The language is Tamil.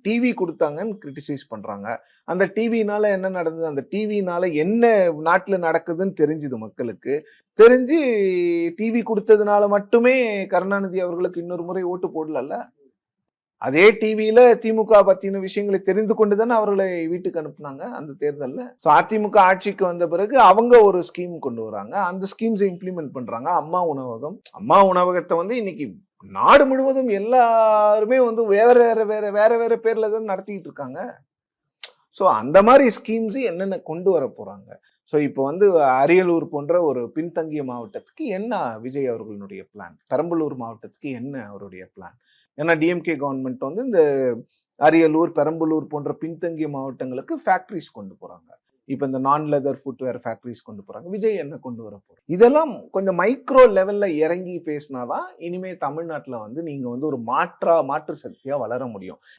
டிவி கொடுத்தாங்கன்னு கிரிட்டிசைஸ் பண்றாங்க. அந்த டிவினால என்ன நடந்தது? அந்த டிவினால என்ன நாட்டுல நடக்குதுன்னு தெரிஞ்சுது மக்களுக்கு. தெரிஞ்சு டிவி குடுத்ததுனால மட்டுமே கருணாநிதி அவர்களுக்கு இன்னொரு முறை ஓட்டு போடலல்ல. அதே டிவியில திமுக பத்தின விஷயங்களை தெரிந்து கொண்டு தானே அவர்களை வீட்டுக்கு அனுப்புனாங்க அந்த தேர்தல்ல. சோ அதிமுக ஆட்சிக்கு வந்த பிறகு அவங்க ஒரு ஸ்கீம் கொண்டு வராங்க. அந்த ஸ்கீம்ஸை இம்ப்ளிமெண்ட் பண்றாங்க. அம்மா உணவகம். அம்மா உணவகத்தை வந்து இன்னைக்கு நாடு முழுவதும் எல்லாருமே வந்து வேற பேர்ல தான் நடத்திட்டு இருக்காங்க. சோ அந்த மாதிரி ஸ்கீம்ஸ் என்னென்ன கொண்டு வர போறாங்க. சோ இப்போ வந்து அரியலூர் போன்ற ஒரு பின்தங்கிய மாவட்டத்துக்கு என்ன விஜய் அவர்களுடைய பிளான்? பெரம்பலூர் மாவட்டத்துக்கு என்ன அவருடைய பிளான்? ஏன்னா டிஎம்கே கவர்மெண்ட் வந்து இந்த அரியலூர், பெரம்பலூர் போன்ற பின்தங்கிய மாவட்டங்களுக்கு ஃபேக்டரிஸ் கொண்டு போறாங்க. இப்ப இந்த நான் லெதர் ஃபுட்வேர் ஃபேக்டரிஸ் கொண்டு போறாங்க. விஜய் என்ன கொண்டு வர போறாரு? இதெல்லாம் கொஞ்சம் மைக்ரோ லெவல்ல இறங்கி பேசினாதான் இனிமே தமிழ்நாட்டுல வந்து நீங்க வந்து ஒரு மாற்று சக்தியா வளர முடியும்.